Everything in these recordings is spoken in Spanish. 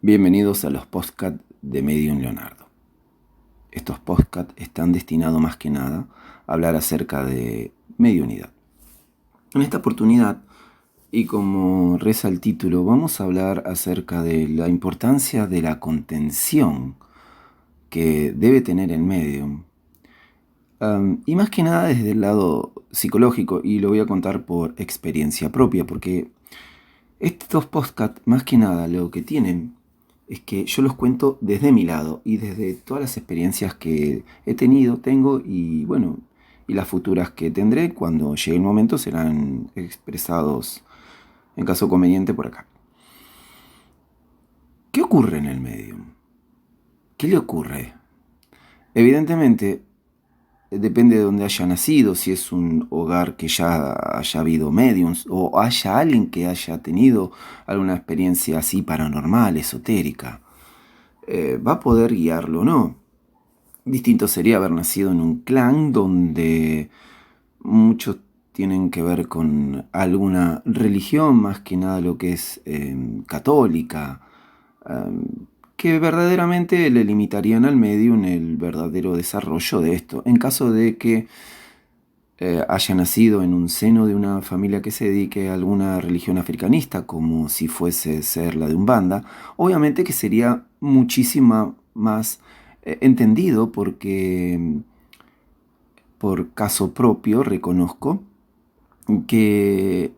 Bienvenidos a los podcasts de Medium Leonardo. Estos podcasts están destinados más que nada a hablar acerca de mediunidad. En esta oportunidad, y como reza el título, vamos a hablar acerca de la importancia de la contención que debe tener el medium. Y más que nada desde el lado psicológico, y lo voy a contar por experiencia propia, porque estos podcasts más que nada lo que tienen es que yo los cuento desde mi lado y desde todas las experiencias que he tenido, tengo y bueno, y las futuras que tendré cuando llegue el momento serán expresados en caso conveniente por acá. ¿Qué ocurre en el medium? ¿Qué le ocurre? Evidentemente, depende de donde haya nacido, si es un hogar que ya haya habido mediums o haya alguien que haya tenido alguna experiencia así paranormal, esotérica. Va a poder guiarlo o no. Distinto sería haber nacido en un clan donde muchos tienen que ver con alguna religión, más que nada lo que es católica, que verdaderamente le limitarían al medio en el verdadero desarrollo de esto. En caso de que haya nacido en un seno de una familia que se dedique a alguna religión africanista, como si fuese ser la de Umbanda, obviamente que sería muchísima más entendido porque por caso propio reconozco que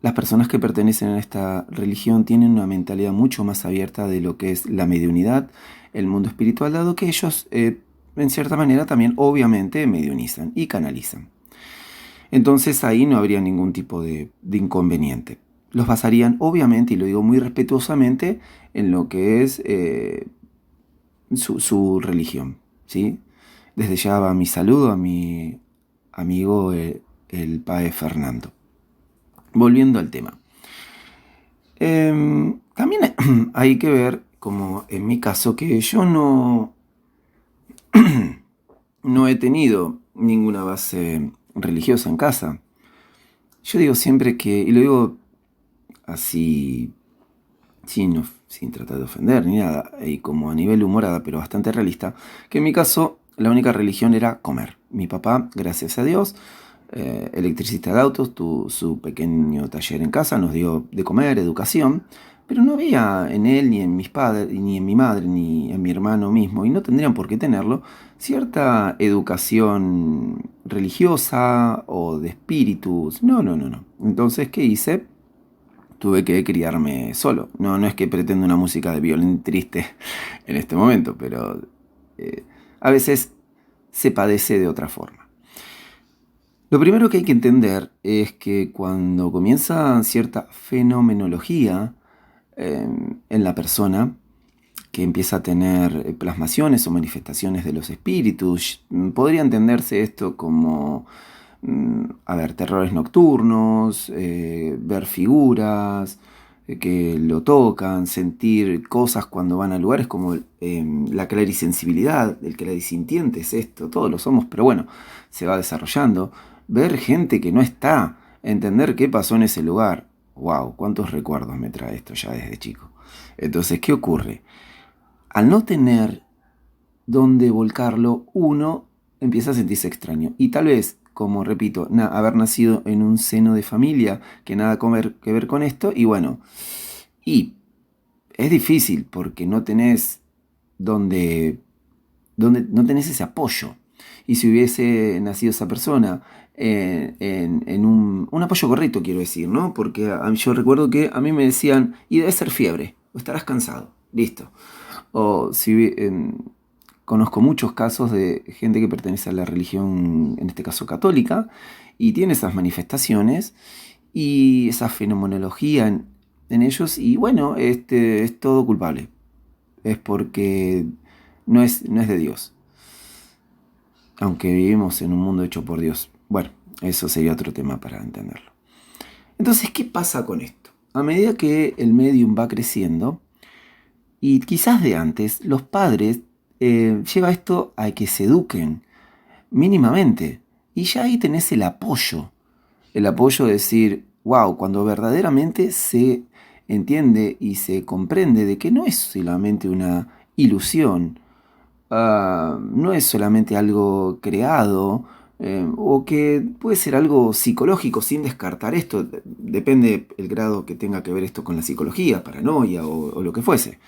las personas que pertenecen a esta religión tienen una mentalidad mucho más abierta de lo que es la mediunidad, el mundo espiritual, dado que ellos en cierta manera también obviamente mediunizan y canalizan. Entonces ahí no habría ningún tipo de inconveniente. Los basarían obviamente, y lo digo muy respetuosamente, en lo que es su religión, ¿sí? Desde ya va mi saludo a mi amigo el Pae Fernando. Volviendo al tema. También hay que ver, como en mi caso, que yo no he tenido ninguna base religiosa en casa. Yo digo siempre que, y lo digo así, sin tratar de ofender ni nada, y como a nivel humorada, pero bastante realista, que en mi caso la única religión era comer. Mi papá, gracias a Dios, electricista de autos, tuvo su pequeño taller en casa, nos dio de comer, educación, pero no había en él, ni en mis padres, ni en mi madre, ni en mi hermano mismo, y no tendrían por qué tenerlo, cierta educación religiosa o de espíritus. No. Entonces, ¿qué hice? Tuve que criarme solo. No es que pretenda una música de violín triste en este momento, pero a veces se padece de otra forma. Lo primero que hay que entender es que cuando comienza cierta fenomenología en la persona, que empieza a tener plasmaciones o manifestaciones de los espíritus, podría entenderse esto como, terrores nocturnos, ver figuras que lo tocan, sentir cosas cuando van a lugares como la clarisensibilidad, el clarisintiente es esto, todos lo somos, pero bueno, se va desarrollando. Ver gente que no está, entender qué pasó en ese lugar. Wow, cuántos recuerdos me trae esto ya desde chico. Entonces, ¿qué ocurre? Al no tener dónde volcarlo, uno empieza a sentirse extraño. Y tal vez, como repito, haber nacido en un seno de familia que nada que ver con esto, y bueno, y es difícil porque no tenés donde no tenés ese apoyo. Y si hubiese nacido esa persona en un apoyo correcto, quiero decir, ¿no? Porque yo recuerdo que a mí me decían, y debe ser fiebre, o estarás cansado, listo. O si conozco muchos casos de gente que pertenece a la religión, en este caso católica, y tiene esas manifestaciones y esa fenomenología en ellos, y bueno, es todo culpable. Es porque no es de Dios. Aunque vivimos en un mundo hecho por Dios. Bueno, eso sería otro tema para entenderlo. Entonces, ¿qué pasa con esto? A medida que el medium va creciendo, y quizás de antes, los padres lleva esto a que se eduquen mínimamente. Y ya ahí tenés el apoyo. El apoyo de decir, wow, cuando verdaderamente se entiende y se comprende de que no es solamente una ilusión, no es solamente algo creado, o que puede ser algo psicológico sin descartar esto. Depende el grado que tenga que ver esto con la psicología, paranoia o lo que fuese.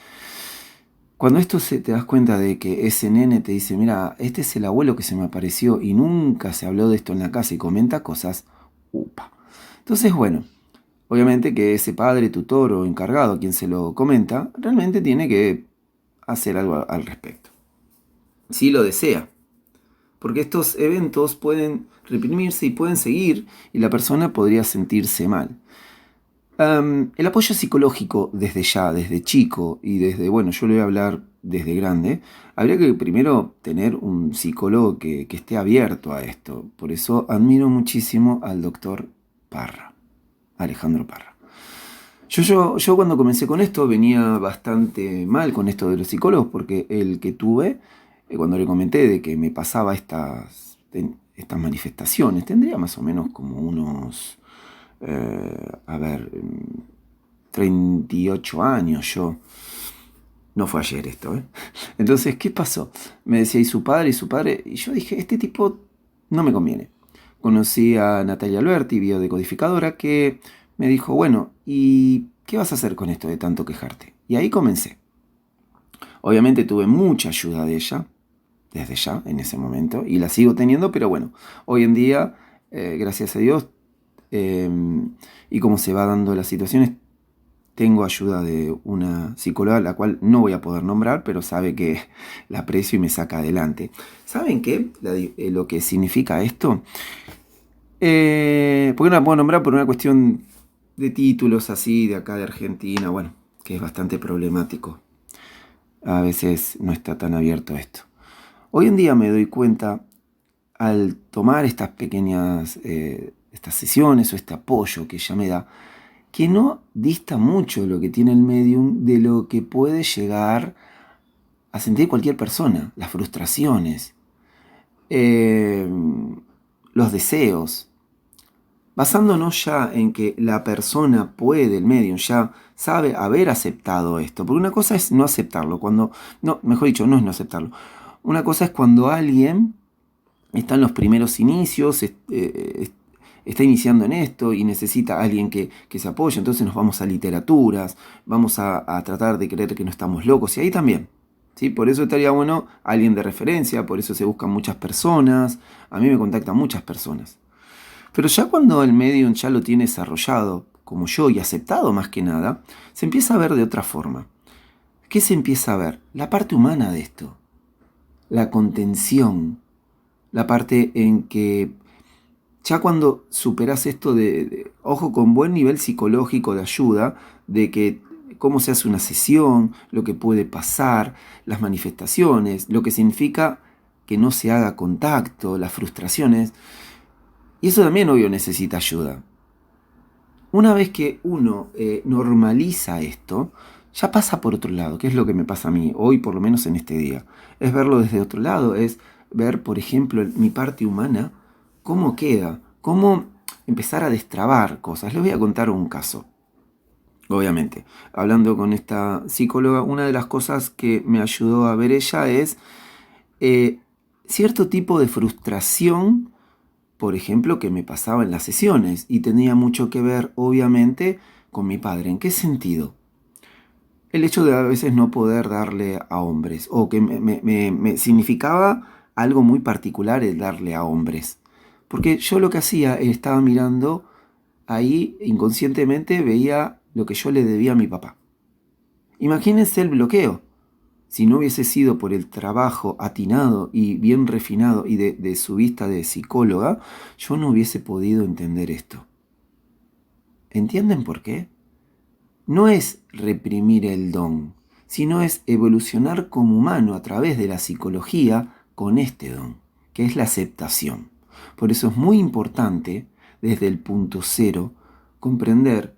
Cuando te das cuenta de que ese nene te dice, mira, este es el abuelo que se me apareció y nunca se habló de esto en la casa y comenta cosas, upa. Entonces, bueno, obviamente que ese padre, tutor o encargado a quien se lo comenta, realmente tiene que hacer algo al respecto. Si lo desea. Porque estos eventos pueden reprimirse y pueden seguir y la persona podría sentirse mal. El apoyo psicológico desde ya, desde chico y desde, bueno, yo le voy a hablar desde grande, habría que primero tener un psicólogo que esté abierto a esto. Por eso admiro muchísimo al doctor Parra, Alejandro Parra. Yo cuando comencé con esto venía bastante mal con esto de los psicólogos porque el que tuve, cuando le comenté de que me pasaba estas manifestaciones, tendría más o menos como unos, 38 años yo. No fue ayer esto, ¿eh? Entonces, ¿qué pasó? Me decía, y su padre, y yo dije, este tipo no me conviene. Conocí a Natalia Alberti, biodecodificadora, que me dijo, bueno, ¿y qué vas a hacer con esto de tanto quejarte? Y ahí comencé. Obviamente tuve mucha ayuda de ella, desde ya, en ese momento, y la sigo teniendo, pero bueno, hoy en día, gracias a Dios, y como se va dando las situaciones, tengo ayuda de una psicóloga, la cual no voy a poder nombrar, pero sabe que la aprecio y me saca adelante. ¿Saben qué? Lo que significa esto. Porque no la puedo nombrar por una cuestión de títulos así, de acá de Argentina, bueno, que es bastante problemático. A veces no está tan abierto esto. Hoy en día me doy cuenta, al tomar estas pequeñas estas sesiones o este apoyo que ella me da, que no dista mucho lo que tiene el medium de lo que puede llegar a sentir cualquier persona. Las frustraciones, los deseos, basándonos ya en que la persona puede, el medium ya sabe haber aceptado esto. Porque una cosa es no aceptarlo, mejor dicho, no es no aceptarlo. Una cosa es cuando alguien está en los primeros inicios, está iniciando en esto y necesita a alguien que se apoye. Entonces nos vamos a literaturas, vamos a tratar de creer que no estamos locos, y ahí también. ¿Sí? Por eso estaría bueno alguien de referencia, por eso se buscan muchas personas, a mí me contactan muchas personas. Pero ya cuando el medium ya lo tiene desarrollado, como yo, y aceptado más que nada, se empieza a ver de otra forma. ¿Qué se empieza a ver? La parte humana de esto, la contención, la parte en que ya cuando superas esto ojo, con buen nivel psicológico de ayuda, de que cómo se hace una sesión, lo que puede pasar, las manifestaciones, lo que significa que no se haga contacto, las frustraciones, y eso también, obvio, necesita ayuda. Una vez que uno normaliza esto, ya pasa por otro lado, que es lo que me pasa a mí, hoy por lo menos en este día. Es verlo desde otro lado, es ver, por ejemplo, mi parte humana, cómo queda, cómo empezar a destrabar cosas. Les voy a contar un caso. Obviamente, hablando con esta psicóloga, una de las cosas que me ayudó a ver ella es cierto tipo de frustración, por ejemplo, que me pasaba en las sesiones y tenía mucho que ver, obviamente, con mi padre. ¿En qué sentido? El hecho de a veces no poder darle a hombres, o que me significaba algo muy particular el darle a hombres. Porque yo lo que hacía, estaba mirando ahí, inconscientemente veía lo que yo le debía a mi papá. Imagínense el bloqueo. Si no hubiese sido por el trabajo atinado y bien refinado y de su vista de psicóloga, yo no hubiese podido entender esto. ¿Entienden por qué? No es reprimir el don, sino es evolucionar como humano a través de la psicología con este don, que es la aceptación. Por eso es muy importante, desde el punto cero, comprender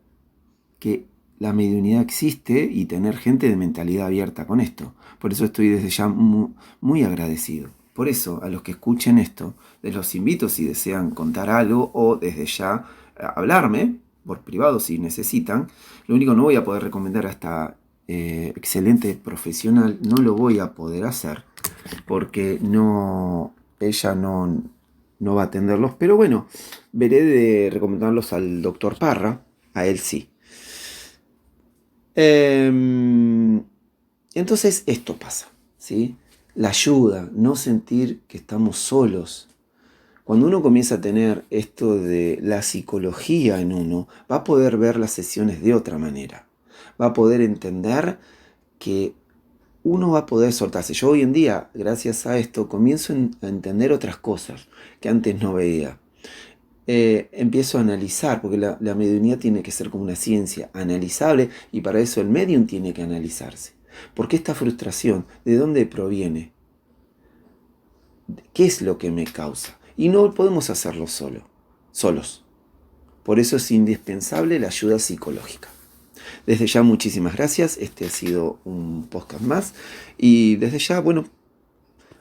que la mediunidad existe y tener gente de mentalidad abierta con esto. Por eso estoy desde ya muy agradecido. Por eso, a los que escuchen esto, les los invito, si desean contar algo o desde ya hablarme, por privado si necesitan. Lo único, no voy a poder recomendar a esta excelente profesional, no lo voy a poder hacer porque ella no va a atenderlos, pero bueno, veré de recomendarlos al doctor Parra, a él sí. Entonces esto pasa, ¿sí? La ayuda, no sentir que estamos solos. Cuando uno comienza a tener esto de la psicología en uno, va a poder ver las sesiones de otra manera. Va a poder entender que uno va a poder soltarse. Yo hoy en día, gracias a esto, comienzo a entender otras cosas que antes no veía. Empiezo a analizar, porque la mediunidad tiene que ser como una ciencia analizable, y para eso el medium tiene que analizarse. ¿Por qué esta frustración? ¿De dónde proviene? ¿Qué es lo que me causa? Y no podemos hacerlo solos. Por eso es indispensable la ayuda psicológica. Desde ya, muchísimas gracias. Este ha sido un podcast más. Y desde ya, bueno,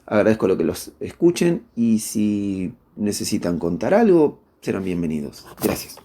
agradezco lo que los escuchen. Y si necesitan contar algo, serán bienvenidos. Gracias.